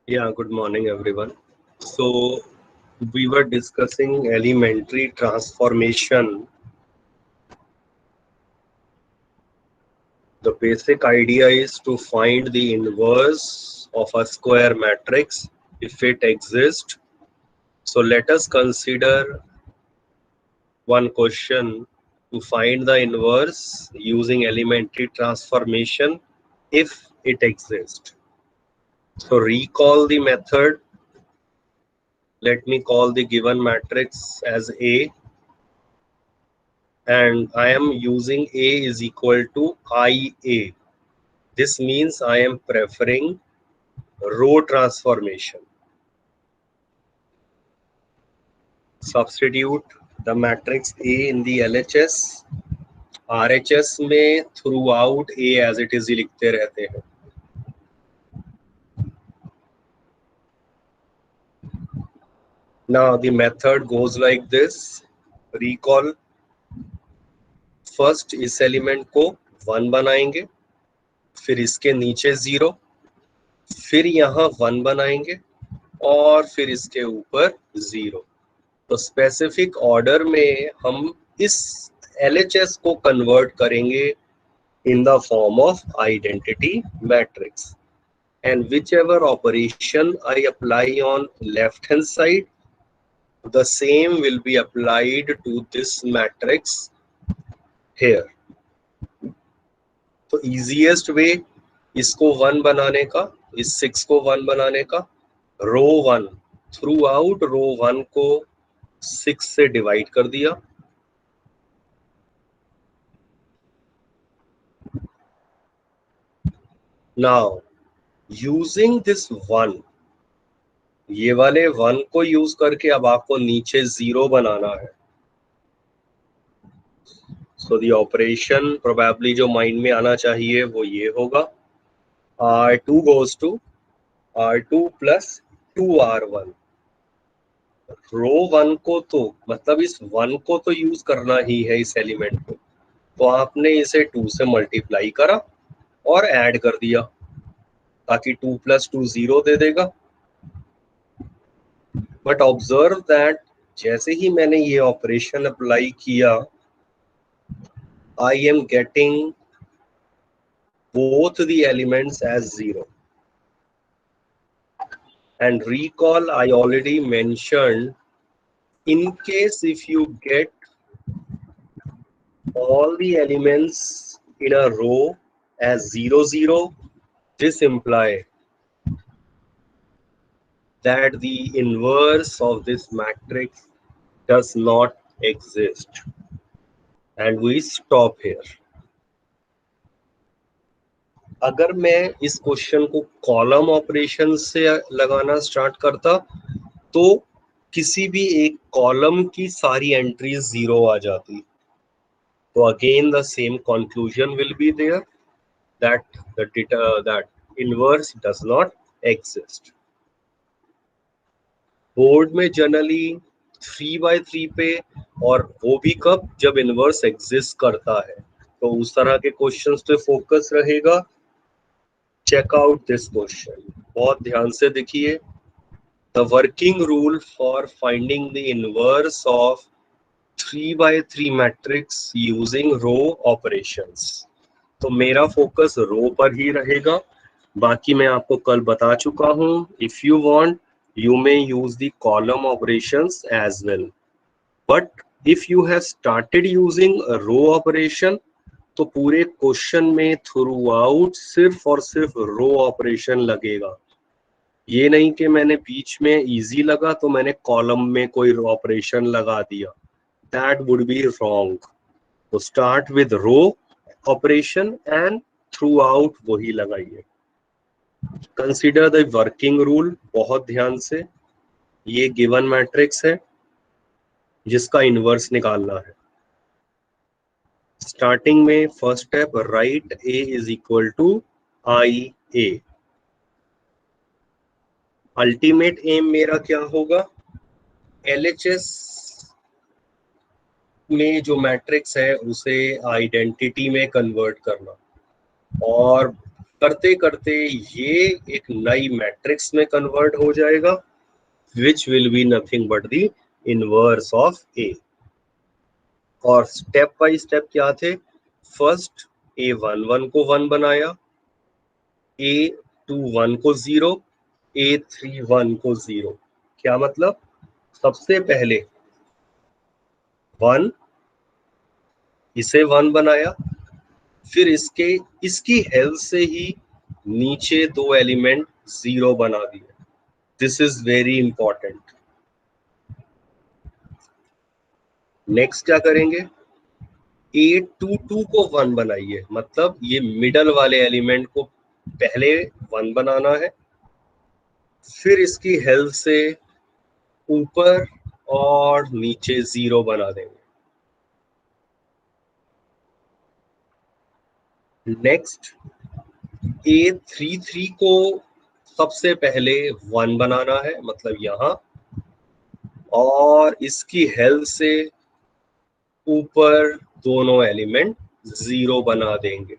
Yeah, good morning, everyone. So, we were discussing elementary transformation. The basic idea is to find the inverse of a square matrix if it exists. So, let us consider one question to find the inverse using elementary transformation if it exists. So, recall the method. Let me call the given matrix as A, and I am using A is equal to IA. This means I am preferring row transformation. Substitute the matrix A in the LHS. RHS में throughout A as it is ही लिखते रहते हैं. Now the method goes like this. Recall. First इस element को 1 बनाएंगे, फिर इसके नीचे 0, फिर यहाँ 1 बनाएंगे और फिर इसके ऊपर 0. तो स्पेसिफिक ऑर्डर में हम इस LHS को कन्वर्ट करेंगे in the form of identity matrix, and which ever operation I apply on left hand side, the same will be applied to this matrix here. तो easiest way इसको 1 बनाने का, इस 6 को 1 बनाने का, रो 1 थ्रू आउट रो 1 को 6 से डिवाइड कर दिया. Now using this 1, ये वाले 1 को यूज करके अब आपको नीचे 0 बनाना है. So the operation probably जो माइंड में आना चाहिए वो ये होगा, R2 goes to R2 plus 2R1. रो 1 को तो मतलब इस 1 को तो यूज करना ही है इस एलिमेंट को, तो आपने इसे 2 से मल्टीप्लाई करा और ऐड कर दिया ताकि 2 plus 2 0 दे देगा. बट ऑब्जर्व दैट जैसे ही मैंने ये ऑपरेशन अप्लाई किया, I am getting both the elements as 0. And recall, I already mentioned, in case if you get all the elements in a row as 0 0, this implies that the inverse of this matrix does not exist. And we stop here. अगर मैं इस question को column operation से लगाना start करता तो किसी भी एक कॉलम की सारी एंट्रीज 0 आ जाती. तो again the same conclusion will be there that inverse does not exist. Board में जनरली 3/3 पे, और वो भी कब, जब इनवर्स एग्जिस्ट करता है. तो उस तरह के क्वेश्चंस पे फोकस रहेगा. चेक आउट दिस क्वेश्चन, बहुत ध्यान से देखिए. The working rule for finding the inverse of 3/3 matrix using row operations. तो मेरा फोकस रो पर ही रहेगा. बाकी मैं आपको कल बता चुका हूं, if you want you may use the column operations as well, but if you have started using a row operation तो पूरे क्वेश्चन में थ्रू आउट सिर्फ और सिर्फ रो ऑपरेशन लगेगा. ये नहीं कि मैंने बीच में इजी लगा तो मैंने कॉलम में कोई ऑपरेशन लगा दिया. That would be wrong. तो start with row operation and throughout वही लगाइए. कंसीडर द वर्किंग रूल, बहुत ध्यान से. ये गिवन मैट्रिक्स है जिसका इनवर्स निकालना है. स्टार्टिंग में first step, right A is equal to IA. Ultimate aim मेरा क्या होगा, LHS में जो मैट्रिक्स है उसे आइडेंटिटी में कन्वर्ट करना, और करते करते ये एक नई मैट्रिक्स में कन्वर्ट हो जाएगा, which will be nothing but the inverse of A. और स्टेप बाय स्टेप क्या थे, फर्स्ट A11 को 1 बनाया, A21 को 0, A31 को 0। क्या मतलब, सबसे पहले 1, इसे 1 बनाया, फिर इसकी हेल्प से ही नीचे दो एलिमेंट 0 बना दिए। This is very important. Next क्या करेंगे, A22 को 1 बनाइए, मतलब ये मिडल वाले एलिमेंट को पहले 1 बनाना है, फिर इसकी हेल्प से ऊपर और नीचे 0 बना देंगे। नेक्स्ट A33 को सबसे पहले 1 बनाना है, मतलब यहां, और इसकी हेल्प से ऊपर दोनों एलिमेंट 0 बना देंगे।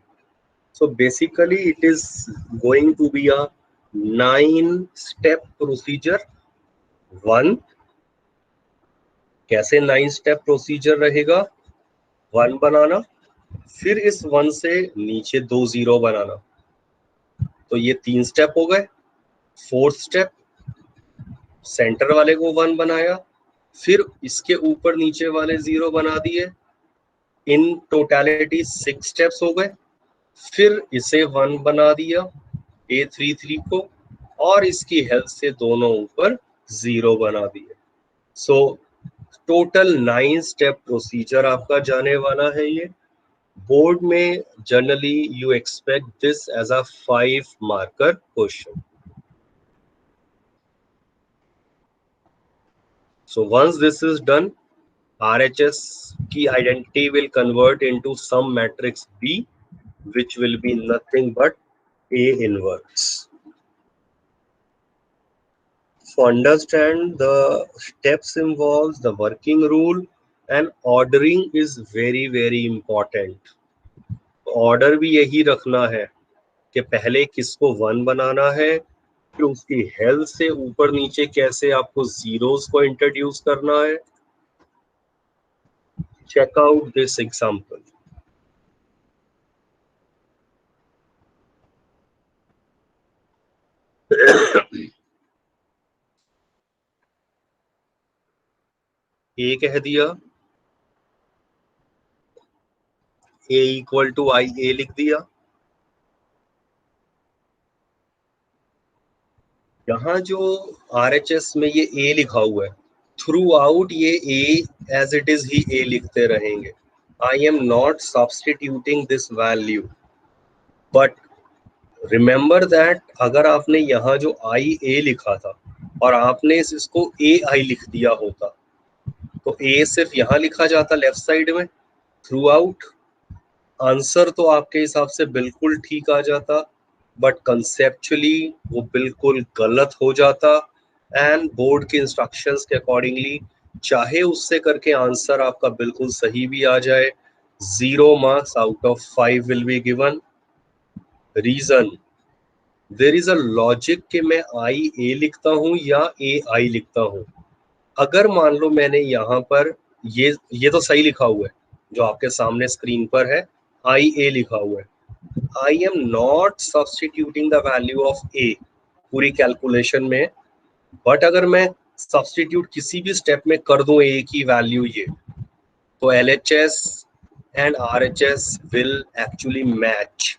So basically it is going to be a 9 step procedure. 1, कैसे 9 स्टेप प्रोसीजर रहेगा, 1 बनाना, फिर इस 1 से नीचे 2 0 बनाना, तो ये 3 स्टेप हो गए। 4th स्टेप, सेंटर वाले को 1 बनाया, फिर इसके ऊपर नीचे वाले 0 बना दिए, इन टोटलिटी 6 स्टेप्स हो गए। फिर इसे 1 बना दिया A33 को, और इसकी हेल्प से दोनों ऊपर 0 बना दिए। सो टोटल 9 स्टेप प्रोसीजर आपका जाने वाला है। ये बोर्ड में generally you expect this as a 5 marker question. So once this is done, RHS की identity will convert into some matrix B, which will be nothing but A inverse. So understand the steps involves the working rule, and ordering is very very important. Order भी यही रखना है कि पहले किसको 1 बनाना है, फिर उसकी हेल्प से ऊपर नीचे कैसे आपको जीरोस को इंट्रोड्यूस करना है। Check out this example. A कह दिया, A इक्वल टू आई ए लिख दिया। यहाँ जो RHS में ये A लिखा हुआ है, थ्रू आउट ये A एज इट इज ही A लिखते रहेंगे। I am not substituting this value, but remember that अगर आपने यहाँ जो आई ए लिखा था और आपने इसको ए आई लिख दिया होता, तो ए सिर्फ यहाँ लिखा जाता लेफ्ट साइड में थ्रू आउट, आंसर तो आपके हिसाब से बिल्कुल ठीक आ जाता, बट कंसेप्चुअली वो बिल्कुल गलत हो जाता। एंड बोर्ड के इंस्ट्रक्शंस के अकॉर्डिंगली चाहे उससे करके आंसर आपका बिल्कुल सही भी आ जाए, 0 marks out of 5 will be given. Reason, there is a logic कि मैं आई ए लिखता हूं या ए आई लिखता हूं। अगर मान लो मैंने यहाँ पर ये तो सही लिखा हुआ है, जो आपके सामने स्क्रीन पर है आई ए लिखा हुआ है। I am not substituting the value of A पूरी कैलकुलेशन में, बट अगर मैं सब्सटीट्यूट किसी भी स्टेप में कर दूं ए की वैल्यू ये, तो LHS and RHS will actually match.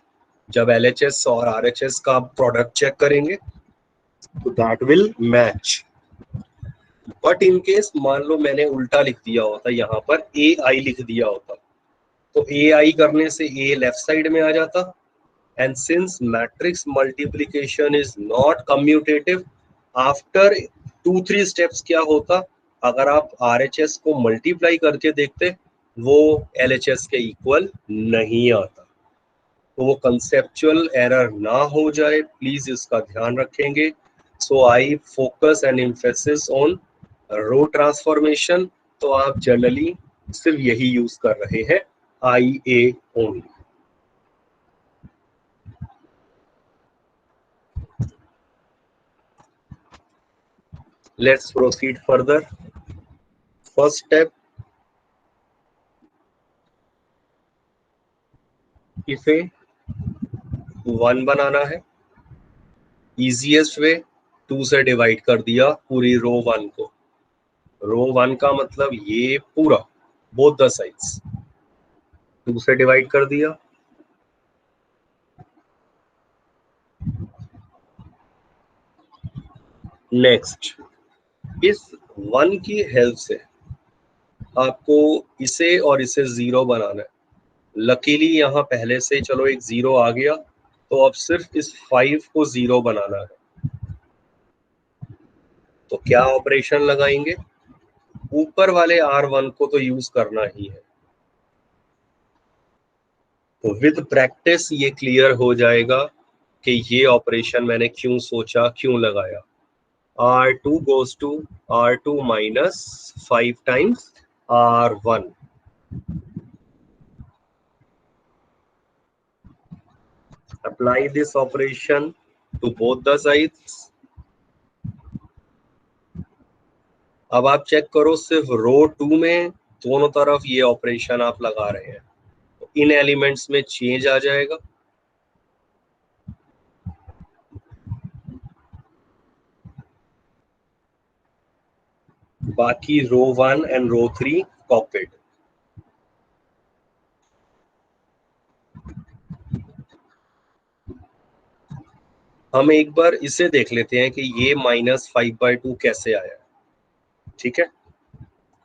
जब LHS और RHS का प्रोडक्ट चेक करेंगे तो that will match. But in case मान लो मैंने उल्टा लिख दिया होता, यहाँ पर ए आई लिख दिया होता, तो ए आई करने से ए लेफ्ट साइड में आ जाता। And since matrix multiplication is not commutative, after 2-3 steps क्या होता, अगर आप RHS को मल्टीप्लाई करके देखते, वो LHS के इक्वल नहीं आता। तो वो कंसेप्चुअल एरर ना हो जाए, प्लीज इसका ध्यान रखेंगे। So I focus and emphasis on row transformation, तो आप जनरली सिर्फ यही यूज कर रहे हैं, I A only. Let's proceed further. First step, इसे 1 बनाना है. Easiest way, 2 से डिवाइड कर दिया पूरी रो 1 को. रो 1 का मतलब ये पूरा, बोथ द साइड्स, 2 से डिवाइड कर दिया. नेक्स्ट, इस 1 की हेल्प से आपको इसे और इसे 0 बनाना है. लकीली यहाँ पहले से चलो एक 0 आ गया, तो अब सिर्फ इस 5 को 0 बनाना है. तो क्या ऑपरेशन लगाएंगे? ऊपर वाले R1 को तो यूज करना ही है. तो विद प्रैक्टिस ये क्लियर हो जाएगा कि ये ऑपरेशन मैंने क्यों सोचा, क्यों लगाया. R2 goes to R2 minus 5 times R1. Apply this operation to both the sides. अब आप चेक करो, सिर्फ रो 2 में दोनों तरफ ये ऑपरेशन आप लगा रहे हैं, तो इन एलिमेंट्स में चेंज आ जाएगा. बाकी रो 1 एंड रो 3 कॉपीड. हम एक बार इसे देख लेते हैं कि ये -5/2 कैसे आया. ठीक है,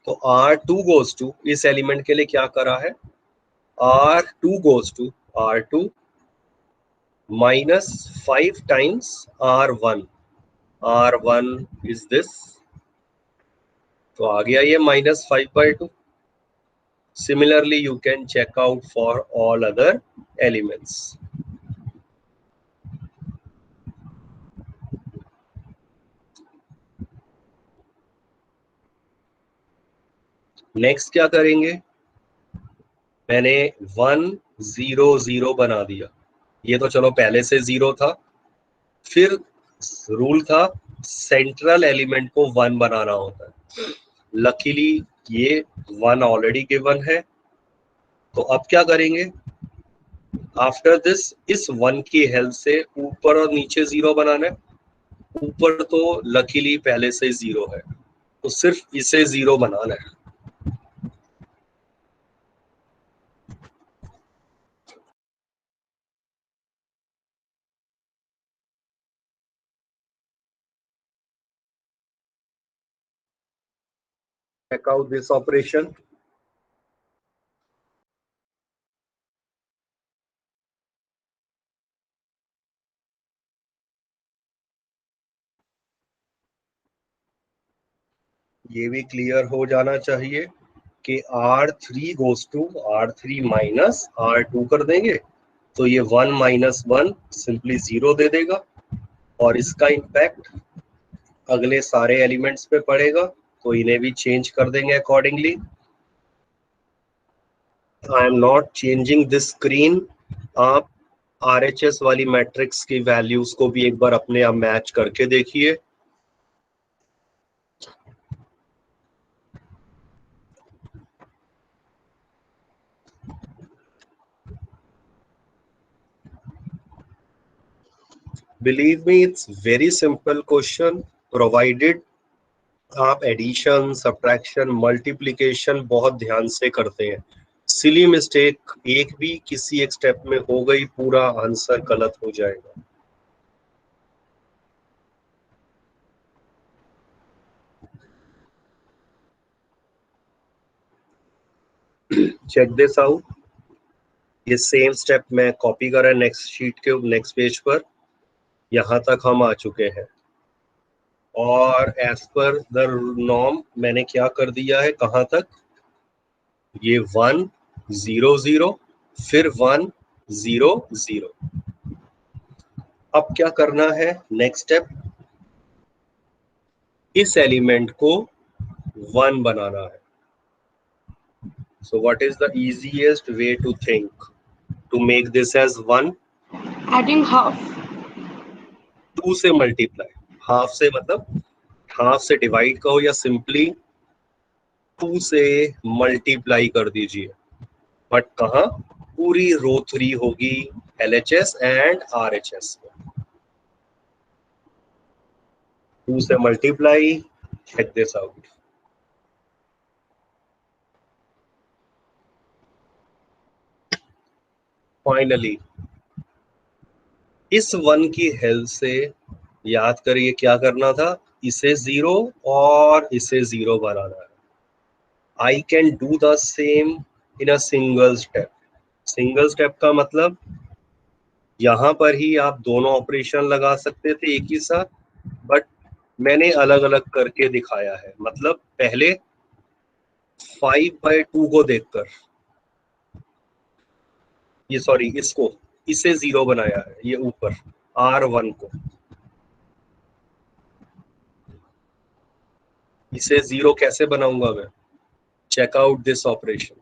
तो R2 goes to, इस एलिमेंट के लिए क्या करा है, R2 goes to R2 minus 5 times R1. R1 is this, तो आ गया ये -5/2. Similarly, you can check out for all other elements. Next क्या करेंगे, मैंने 1 0 0 बना दिया. ये तो चलो पहले से 0 था. फिर रूल था सेंट्रल एलिमेंट को 1 बनाना होता है. लकीली ये 1 ऑलरेडी गिवन है. तो अब क्या करेंगे, आफ्टर दिस इस 1 की हेल्प से ऊपर और नीचे 0 बनाना है. ऊपर तो लकीली पहले से 0 है, तो सिर्फ इसे 0 बनाना है. Check out this operation. ये भी क्लियर हो जाना चाहिए कि R3 goes to R3 minus R2 कर देंगे, तो ये 1 minus 1 सिंपली 0 दे देगा. और इसका इम्पैक्ट अगले सारे एलिमेंट्स पे पड़ेगा, तो इन्हें भी चेंज कर देंगे accordingly. I am not changing this screen. आप RHS वाली मैट्रिक्स की वैल्यूज को भी एक बार अपने आप मैच करके देखिए. Believe me, it's very simple question, provided आप एडिशन, सब्ट्रैक्शन, मल्टीप्लिकेशन बहुत ध्यान से करते हैं. सिली मिस्टेक एक भी किसी एक स्टेप में हो गई, पूरा आंसर गलत हो जाएगा. Check this out. ये सेम स्टेप मैं कॉपी करा नेक्स्ट शीट के नेक्स्ट पेज पर. यहाँ तक हम आ चुके हैं, और एज पर द नॉर्म मैंने क्या कर दिया है, कहाँ तक, ये 1 0 0, फिर 1 0 0. अब क्या करना है, नेक्स्ट स्टेप, इस एलिमेंट को 1 बनाना है. So what is the easiest way to think to make this as 1? Adding half. 2 से मल्टीप्लाई. हाफ से मतलब हाफ से डिवाइड कहो या सिंपली 2 से मल्टीप्लाई कर दीजिए, बट कहाँ, पूरी रो 3 होगी LHS एंड RHS में। 2 से multiply, check this out। Finally इस 1 की हेल्प से याद करिए क्या करना था, इसे 0 और इसे 0 बनाना है। I can do the same in a single step. Single step का मतलब यहां पर ही आप दोनों ऑपरेशन लगा सकते थे एक ही साथ, बट मैंने अलग अलग करके दिखाया है। मतलब पहले 5/2 को देखकर, ये सॉरी इसको, इसे 0 बनाया है, ये ऊपर R1 को, इसे 0 कैसे बनाऊंगा मैं, चेक आउट दिस ऑपरेशन।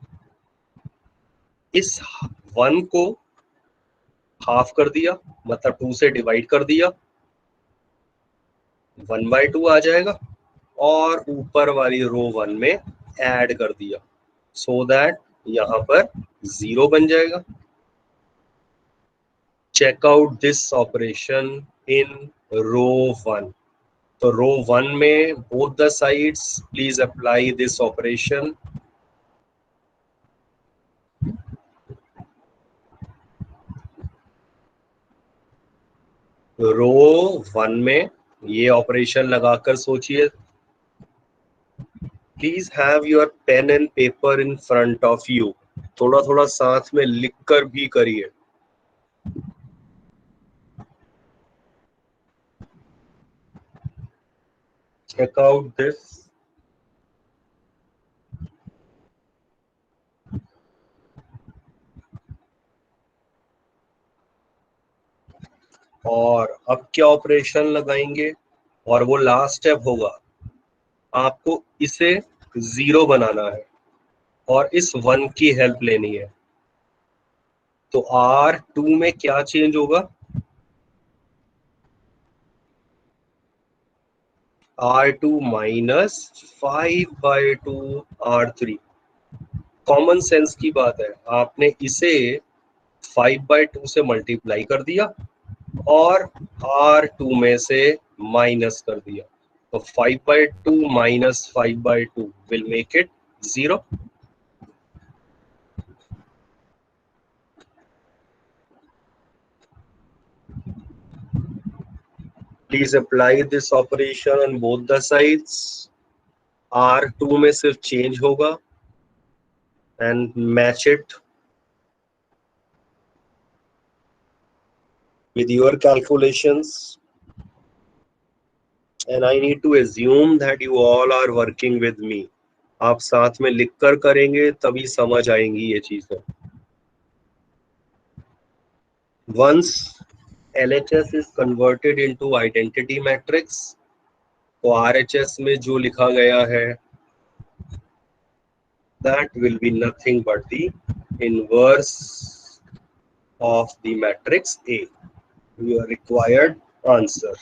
इस 1 को हाफ कर दिया, मतलब 2 से डिवाइड कर दिया, 1/2 आ जाएगा, और ऊपर वाली रो 1 में ऐड कर दिया, सो दैट यहां पर 0 बन जाएगा। Check out this operation in row 1। तो रो 1 में both the sides please apply this operation. Row 1 में ये ऑपरेशन लगाकर सोचिए। Please have your pen and paper in front of you. थोड़ा थोड़ा साथ में लिखकर भी करिए। Check out this. और अब क्या ऑपरेशन लगाएंगे, और वो लास्ट स्टेप होगा, आपको इसे 0 बनाना है और इस 1 की हेल्प लेनी है। तो R2 में क्या चेंज होगा, R2 minus 5/2 R3। Common sense की बात है, आपने इसे 5/2 से मल्टीप्लाई कर दिया और R2 में से माइनस कर दिया, तो 5/2 minus 5/2 will make it 0। Please apply this operation on both the sides. R2 में सिर्फ चेंज होगा and match it with your calculations, and I need to assume that you all are working with me। आप साथ में लिखकर करेंगे तभी समझ आएंगी ये चीजें। Once LHS is converted into identity matrix, तो RHS में जो लिखा गया है that will be nothing but the inverse of the matrix A, your required answer।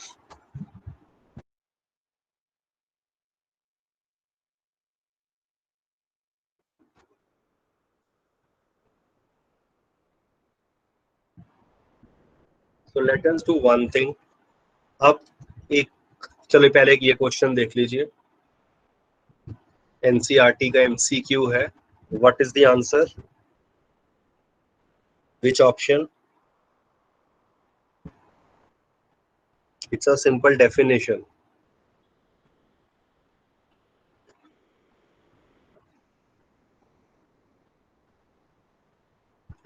So let us do one thing। अब एक, चलो पहले ये क्वेश्चन देख लीजिए। एनसीईआरटी का एमसीक्यू है। What is the answer, which option. It's a simple definition.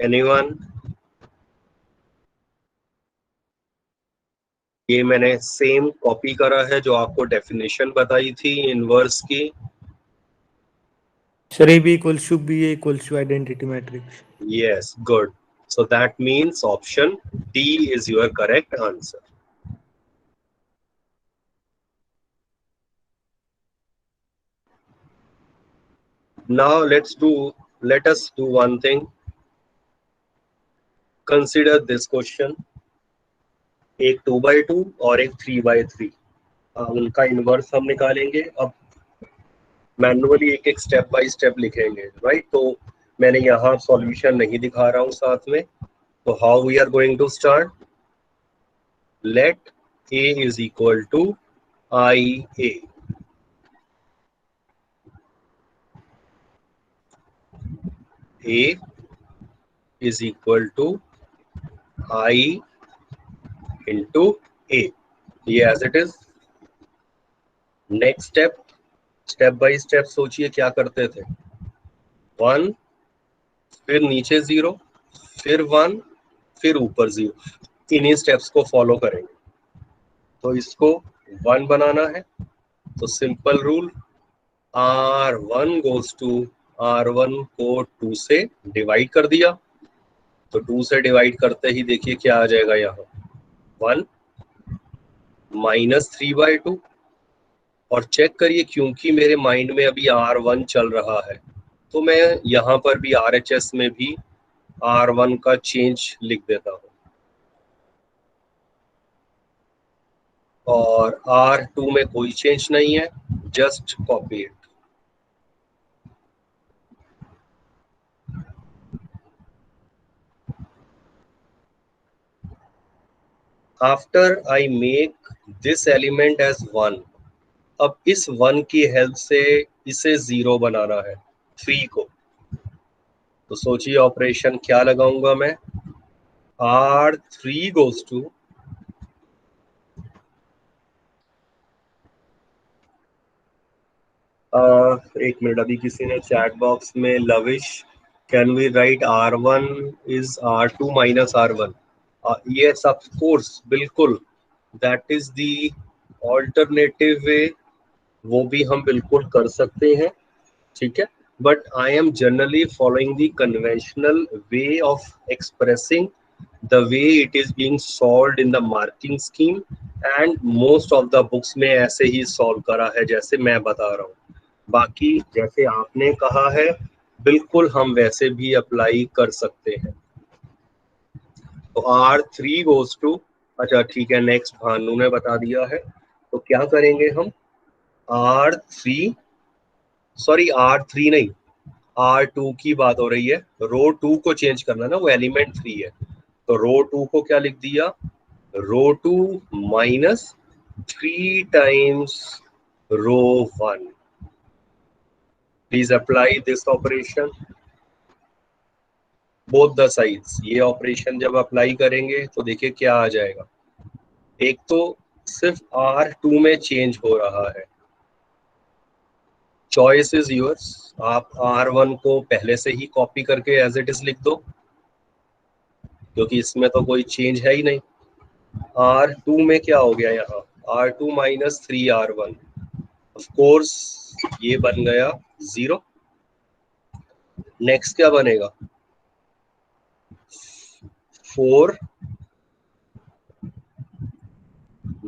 Anyone. ये मैंने सेम कॉपी करा है जो आपको डेफिनेशन बताई थी इनवर्स की। Sir, AB equals to BA equals to identity matrix. Yes, good. So that means option D is your correct answer। Now let us do one thing। Consider this question, एक 2/2 और एक 3/3। उनका inverse हम निकालेंगे। अब manually एक एक step by step लिखेंगे, राइट। तो मैंने यहाँ सॉल्यूशन नहीं दिखा रहा हूँ साथ में। तो how we are going to start, let a is equal to IA, a is equal to I into a, ये as it is. Next step, step by step सोचिए क्या करते थे। 1, फिर नीचे 0, फिर 1, फिर ऊपर 0। इन्हीं स्टेप्स को फॉलो करेंगे। तो इसको 1 बनाना है, तो simple rule, R1 goes to R1 को 2 से डिवाइड कर दिया। तो 2 से डिवाइड करते ही देखिए क्या आ जाएगा, यहाँ 1 -3/2। और चेक करिए, क्योंकि मेरे माइंड में अभी R1 चल रहा है, तो मैं यहाँ पर भी RHS में भी R1 का चेंज लिख देता हूँ, और R2 में कोई चेंज नहीं है, just copy it. After I make this element as 1, अब इस 1 की हेल्प से इसे 0 बनाना है, 3 को। तो सोचिए ऑपरेशन क्या लगाऊंगा मैं, R3 गोज टू, एक मिनट, अभी किसी ने चैट बॉक्स में, Lavish, can we write R1 is R2 minus R1? Yes of course, बिल्कुल, that is the alternative way, वो भी हम बिल्कुल कर सकते हैं, ठीक है। But I am generally following the conventional way of expressing the way it is being solved in the marking scheme, and most of the books में ऐसे ही solve करा है जैसे मैं बता रहा हूँ। बाकी जैसे आपने कहा है, बिल्कुल हम वैसे भी अप्लाई कर सकते हैं। तो R3 goes to, अच्छा ठीक है, नेक्स्ट भानु ने बता दिया है। तो क्या करेंगे हम, R3, सॉरी R3 नहीं, R2 की बात हो रही है। रो 2 को चेंज करना ना, वो एलिमेंट 3 है। तो रो 2 को क्या लिख दिया, row 2 minus 3 times row 1। Please apply this operation both the sides. ये ऑपरेशन जब अप्लाई करेंगे तो देखिए क्या आ जाएगा। एक तो सिर्फ R2 में चेंज हो रहा है, चॉइस इज योर्स। आप R1 को पहले से ही कॉपी करके एज इट इज लिख दो, क्योंकि इसमें तो कोई चेंज है ही नहीं। R2 में क्या हो गया यहाँ, R2 minus 3R1, of course ये बन गया 0। नेक्स्ट क्या बनेगा, 4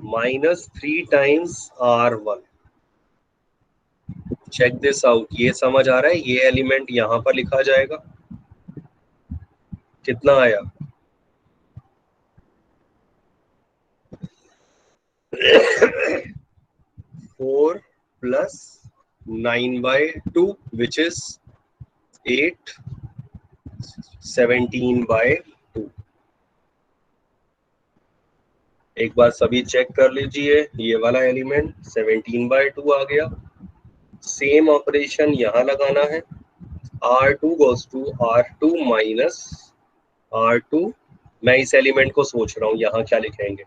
minus 3 times R1। Check this out, ये समझ आ रहा है, ये एलिमेंट यहां पर लिखा जाएगा। कितना आया, 4 प्लस 9/2 विच इज 8, 17/2। एक बार सभी चेक कर लीजिए, ये वाला एलिमेंट 17/2 आ गया। सेम ऑपरेशन यहाँ लगाना है, R2 goes to R2 minus R2, मैं इस एलिमेंट को सोच रहा हूँ यहाँ क्या लिखेंगे,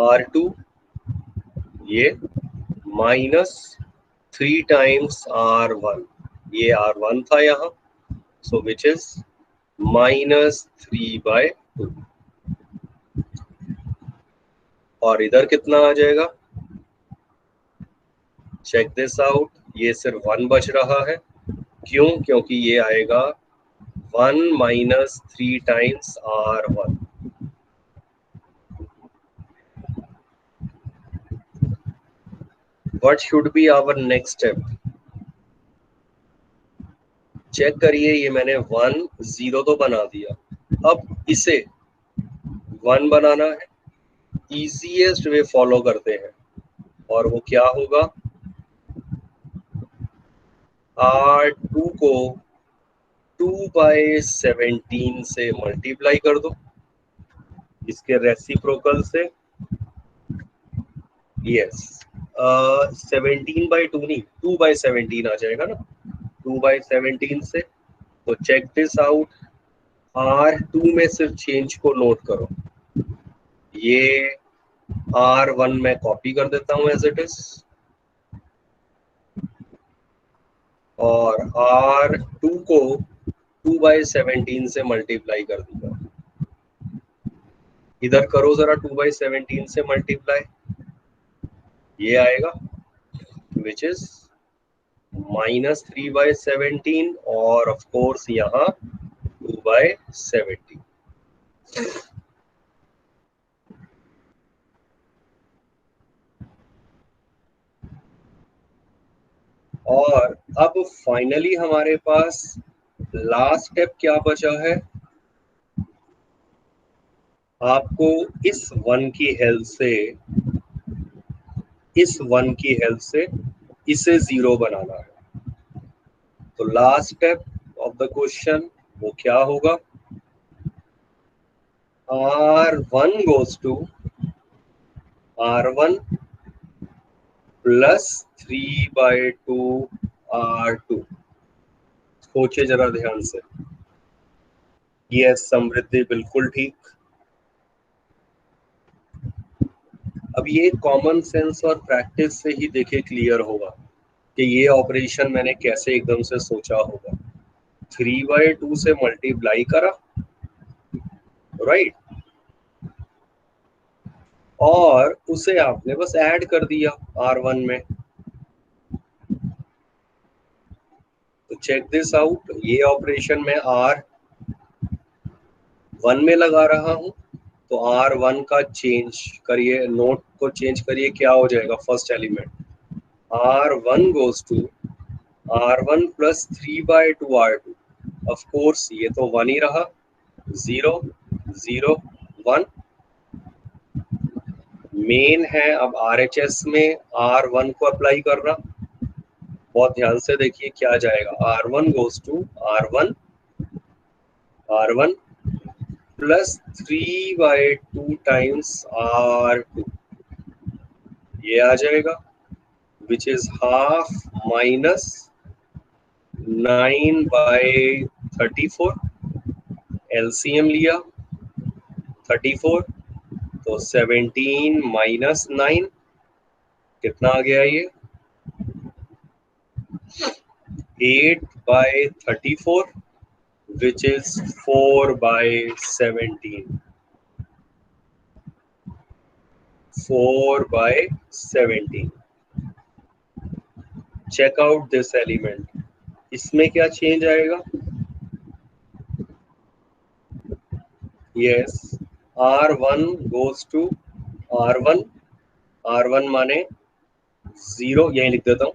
R2 ये माइनस 3 टाइम्स R1, ये R1 था यहाँ, सो विच इज -3/2। और इधर कितना आ जाएगा, चेक दिस आउट, ये सिर्फ 1 बच रहा है। क्यों, क्योंकि ये आएगा 1 minus 3 times R1। What should be our next step? Check करिए, ये मैंने 1 0 तो बना दिया, अब इसे 1 बनाना है। इजीएस्ट वे फॉलो करते हैं, और वो क्या होगा, R2 को 2/17 से मल्टीप्लाई कर दो इसके रेसिप्रोकल से। यस 17/2 नहीं, 2/17 आ जाएगा ना, 2/17 से। तो चेक दिस आउट, R2 में सिर्फ चेंज को नोट करो, ये R1 में कॉपी कर देता हूं एज इट इज, और R2 को 2/17 से मल्टीप्लाई कर दूंगा। इधर करो जरा 2/17 से मल्टीप्लाई, ये आएगा विच इज -3/17 और ऑफ कोर्स यहाँ 2/17। और अब फाइनली हमारे पास लास्ट स्टेप क्या बचा है, आपको इस वन की हेल्प से, इस वन की हेल्प से इसे 0 बनाना है। तो last step of the question वो क्या होगा, R1 goes to R1 plus 3/2 R2। सोचिए जरा ध्यान से। यस समृद्धि, बिल्कुल ठीक। अब ये कॉमन सेंस और प्रैक्टिस से ही देखे क्लियर होगा कि ये ऑपरेशन मैंने कैसे एकदम से सोचा होगा। 3/2 से मल्टीप्लाई करा, राइट, और उसे आपने बस ऐड कर दिया R1 में। तो चेक दिस आउट, ये ऑपरेशन मैं R1 में लगा रहा हूं, तो R1 का चेंज करिए, नोट को चेंज करिए, क्या हो जाएगा first element, R1 goes to R1 plus 3/2 R2। Of course ये तो 1 ही रहा, 0 0 1 मेन है। अब RHS में R1 को अप्लाई करना, बहुत ध्यान से देखिए क्या जाएगा, R1 goes to R1 plus 3/2 times R2, ये आ जाएगा which is half minus 9/34। LCM लिया 34, तो 17 माइनस 9 कितना आ गया, ये 8/34 which is 4/17, 4/17। Check out this element, इसमें क्या चेंज आएगा, yes R1 goes to R1, R1 माने 0, यही लिख देता हूं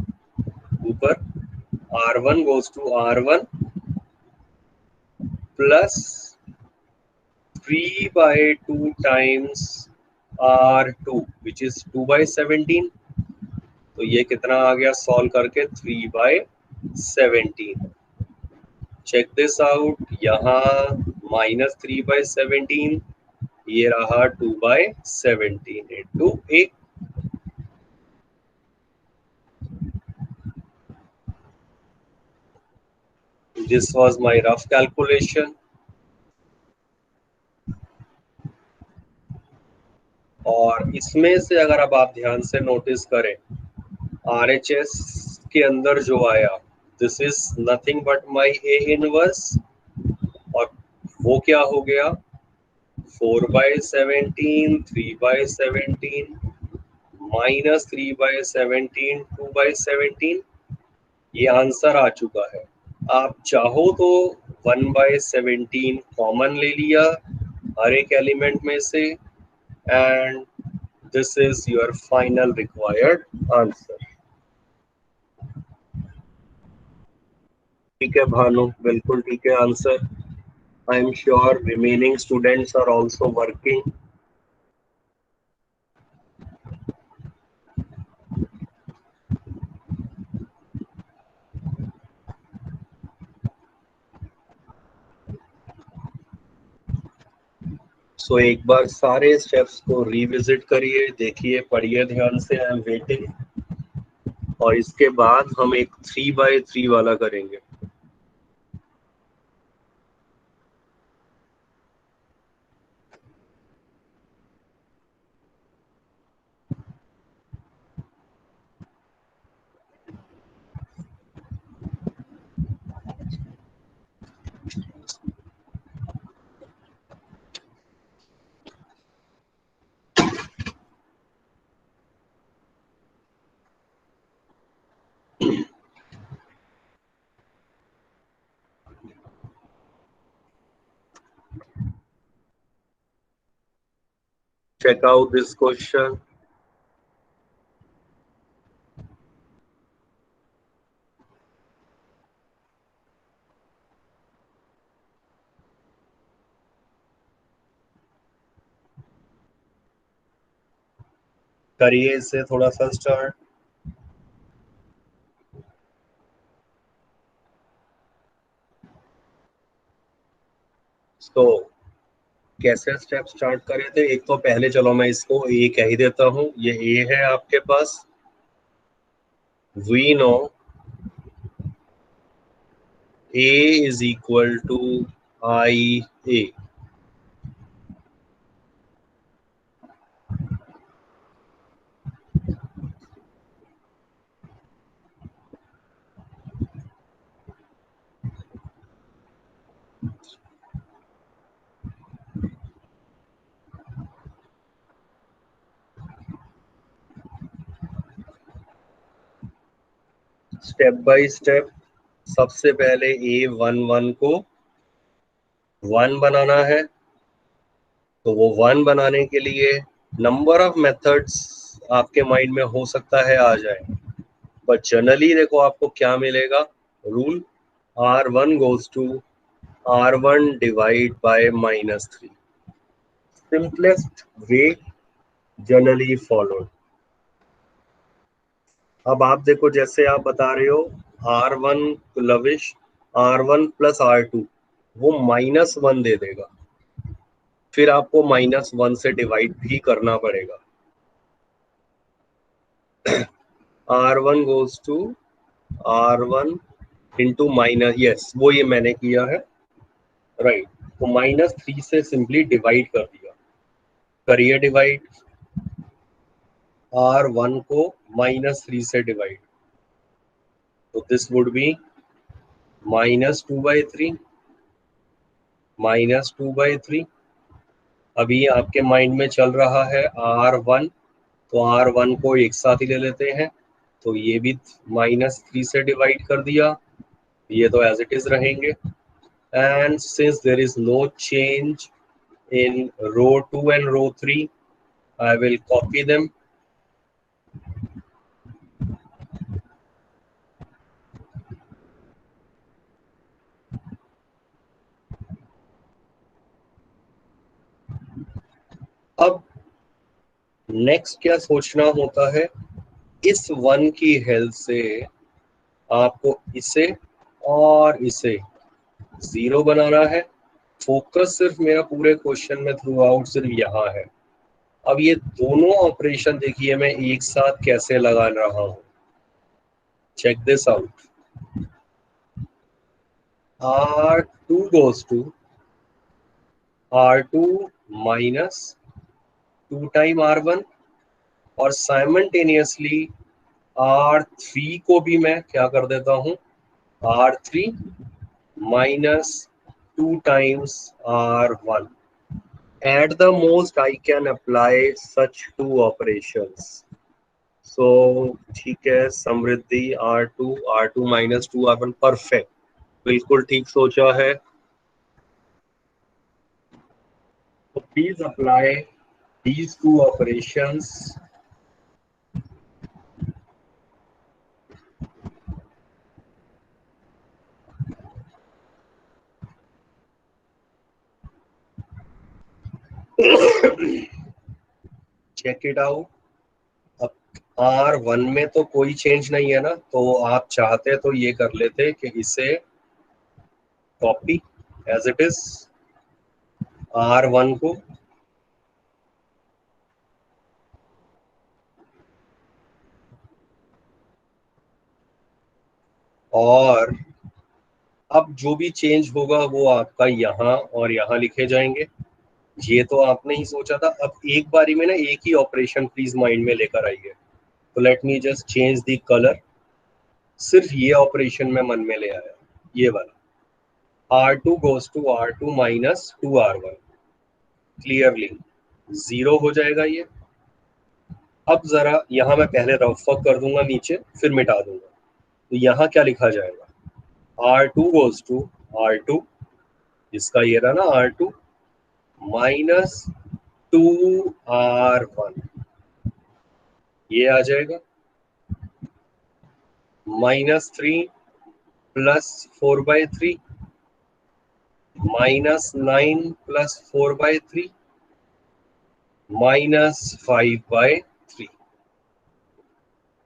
ऊपर, R1 goes to R1 plus 3/2 times R2 which is 2/17। तो ये कितना आ गया सॉल्व करके, 3/17। चेक दिस आउट, यहाँ -3/17, ये रहा 2/17 into 8। This was my rough calculation। और इसमें से अगर अब आप ध्यान से नोटिस करें, RHS के अंदर जो आया, this is nothing but my A inverse, और वो क्या हो गया 4/17, 3/17 माइनस 3/17, 2/17। ये आंसर आ चुका है। आप चाहो तो 1/17 कॉमन ले लिया हर एक एलिमेंट में से, and this is your final required answer. ठीक है भानु, बिल्कुल ठीक है answer. I am sure remaining students are also working. So एक बार सारे स्टेप्स को रिविजिट करिए, देखिए, पढ़िए ध्यान से, आई एम वेटिंग। और इसके बाद हम एक 3x3 वाला करेंगे। Check out this question. करिए इसे थोड़ा सा स्टार्ट। तो कैसे स्टेप स्टार्ट करे थे? एक तो पहले चलो मैं इसको ए कह ही देता हूँ, ये ए है आपके पास। We know A is equal to I A. Step by step सबसे पहले A11 को 1 बनाना है। तो वो 1 बनाने के लिए नंबर ऑफ मेथड्स आपके माइंड में हो सकता है आ जाए, बट जनरली देखो आपको क्या मिलेगा rule, R1 goes to R1 divide by -3। Simplest way generally followed. अब आप देखो, जैसे आप बता रहे हो R1 lavish, R1 plus R2 वो -1 दे देगा, फिर आपको -1 से डिवाइड भी करना पड़ेगा। R1 goes to R1 into minus, yes वो ये मैंने किया है, राइट। तो -3 से सिंपली डिवाइड कर दिया। करिए डिवाइड, R1 को -3 से डिवाइड, तो दिस वुड बी -2/3 -2/3। अभी आपके माइंड में चल रहा है R1, तो R1 को एक साथ ही ले लेते हैं, तो ये भी -3 से डिवाइड कर दिया, ये तो एज इट इज रहेंगे। And since there is no change in row 2 and row 3, I will copy them. अब नेक्स्ट क्या सोचना होता है, इस 1 की हेल्प से आपको इसे और इसे 0 बनाना है। फोकस सिर्फ मेरा पूरे क्वेश्चन में थ्रू आउट सिर्फ यहाँ है। अब ये दोनों ऑपरेशन देखिए मैं एक साथ कैसे लगा रहा हूं, check this out. R2 goes to R2 minus 2 time R1, और साइमल्टेनियसली R3 को भी मैं क्या कर देता हूं, R3 minus 2 times R1। At the most I can apply such two operations. So ठीक है समृद्धि, R2 minus 2 R1, परफेक्ट, बिल्कुल ठीक सोचा है। So please apply these two operations। Check it out. अब R1 में तो कोई चेंज नहीं है ना, तो आप चाहते तो ये कर लेते कि इसे copy as it is R1 को और अब जो भी चेंज होगा वो आपका यहाँ और यहाँ लिखे जाएंगे। ये तो आपने ही सोचा था। अब एक बारी में ना एक ही ऑपरेशन प्लीज माइंड में लेकर आइए। तो let me just change the colour. सिर्फ ये ऑपरेशन मैं मन में ले आया, ये वाला R2 goes to R2 minus 2R1 clearly 0 हो जाएगा ये। अब जरा यहाँ मैं पहले रफ वर्क कर दूंगा नीचे, फिर मिटा दूंगा। तो यहाँ क्या लिखा जाएगा, R2 goes to R2, इसका ये रहा ना R2 माइनस 2R1, ये आ जाएगा -3 प्लस 4/3 -9 प्लस 4/3 -5/3।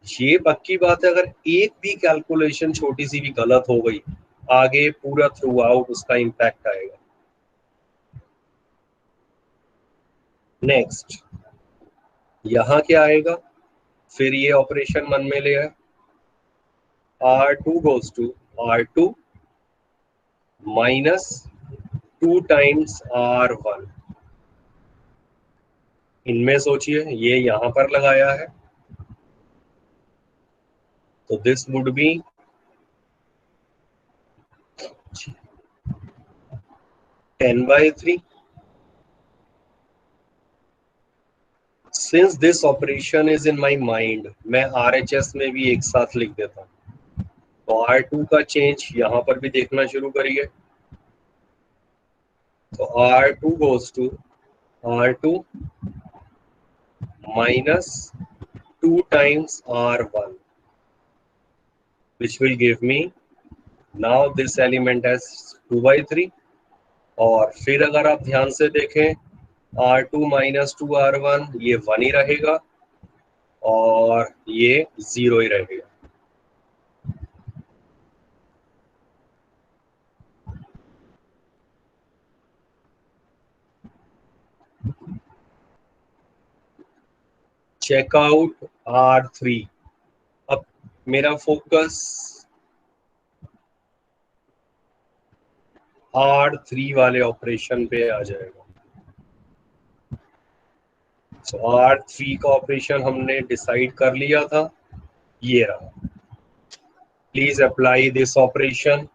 ये पक्की बात है, अगर एक भी कैलकुलेशन छोटी सी भी गलत हो गई, आगे पूरा थ्रू आउट उसका इम्पैक्ट आएगा। नेक्स्ट यहां क्या आएगा, फिर ये ऑपरेशन मन में ले आए, R2 goes to R2 minus 2 times R1। इनमें सोचिए, ये यहां पर लगाया है तो this would be 10/3। Since this operation is in my mind, मैं RHS में भी एक साथ लिख देता हूं। तो R2 का चेंज यहां पर भी देखना शुरू करिए। तो R2 goes to R2 minus 2 times R1 which will give me now this element as 2/3। और फिर अगर आप ध्यान से देखें R2 minus 2R1 ये 1 ही रहेगा और ये 0 ही रहेगा। Checkout R3। अब मेरा फोकस R3 वाले ऑपरेशन पे आ जाएगा। तो R3 का ऑपरेशन हमने डिसाइड कर लिया था, ये रहा। Please apply this operation.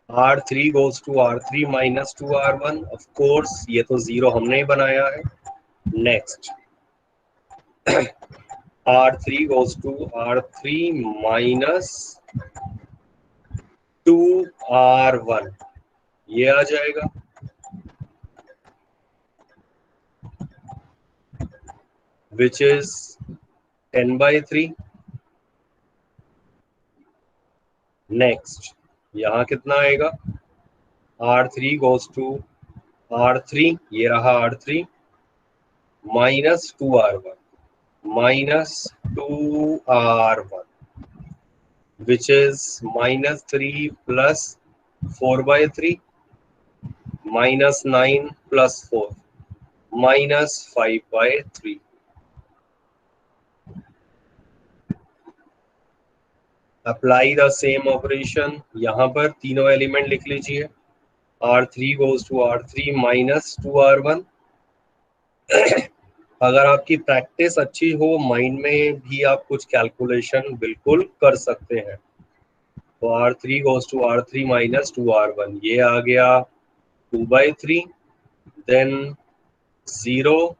R3 goes to R3 minus 2R1। Of course ये तो 0 हमने ही बनाया है। Next R3 goes to R3 minus 2R1, ये आ जाएगा। which is 10/3। नेक्स्ट यहाँ कितना आएगा, R3 goes to R3, ये रहा R3 minus 2R1 minus 2R1 which is -3 plus 4/3 -9 plus 4 -5/3। Apply the same operation. यहाँ पर तीनों एलिमेंट लिख लीजिए। R3 goes to R3 minus 2R1। अगर आपकी प्रैक्टिस अच्छी हो, माइंड में भी आप कुछ कैलकुलेशन बिल्कुल कर सकते हैं। तो R3 goes to R3 minus 2R1, ये आ गया 2/3, then 0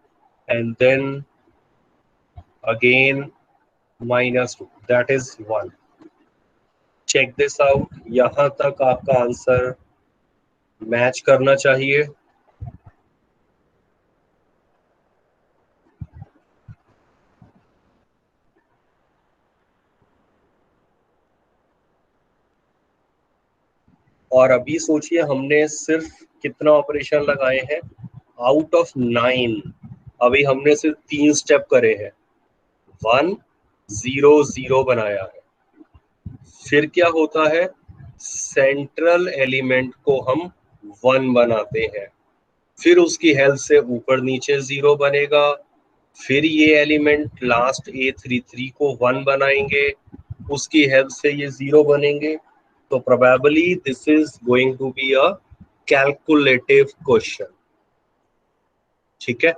and then again -2, that is 1। Check this out, यहां तक आपका आंसर मैच करना चाहिए। और अभी सोचिए हमने सिर्फ कितना ऑपरेशन लगाए हैं, आउट ऑफ 9 अभी हमने सिर्फ 3 स्टेप करे हैं। 1 0 0 बनाया है। फिर क्या होता है, सेंट्रल एलिमेंट को हम 1 बनाते हैं। फिर उसकी हेल्प से ऊपर नीचे 0 बनेगा, फिर ये एलिमेंट लास्ट A33 को 1 बनाएंगे, उसकी हेल्प से ये 0 बनेंगे। तो probably this is going to be a calculative question. ठीक है,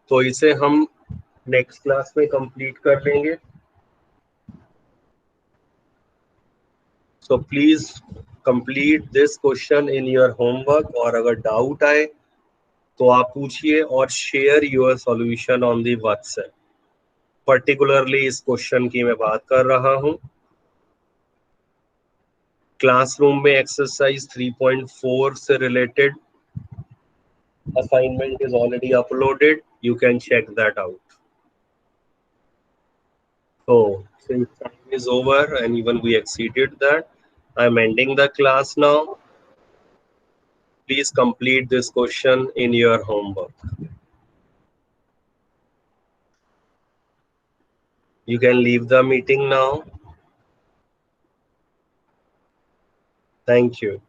तो इसे हम नेक्स्ट क्लास में कंप्लीट कर लेंगे। So please complete this question in your homework, और अगर डाउट आए तो आप पूछिए और share your solution on the WhatsApp. Particularly इस क्वेश्चन की मैं बात कर रहा हूं। क्लासरूम में एक्सरसाइज 3.4 से related assignment is already uploaded. You can check that out. So since time is over and even we exceeded that, I'm ending the class now. Please complete this question in your homework. You can leave the meeting now. Thank you.